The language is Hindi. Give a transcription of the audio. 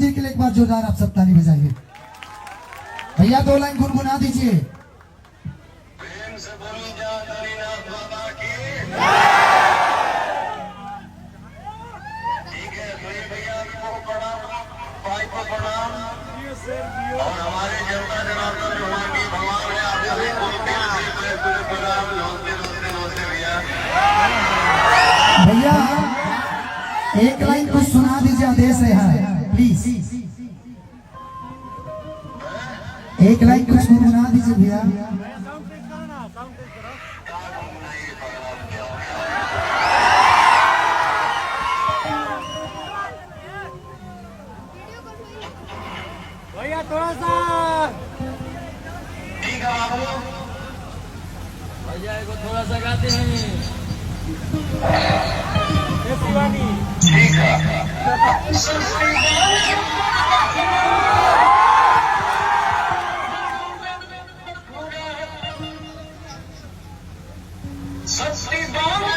जी के लिए एक बार जोरदार आप सब ताली बजाइए। भैया 2 लाइन गुनगुना दीजिए। प्रेम से बोली जा हरिनाथ बाबा की। ठीक है, भाई भैया को प्रणाम, भाई को प्रणाम, और हमारे जनता जनार्दन भगवान भगवान है आप सभी को दिल से प्रणाम। नमस्ते नमस्ते नमस्ते भैया। भैया 1 लाइन कुछ सुना दीजिए, आदेश है प्लीज। 1 लाइन कुछ गुनगुना दीजिए भैया। भैया थोड़ा सा ठीक है बाबू, भैया को थोड़ा सा गाते हैं। शिवानी ठीक है। सस्ती बात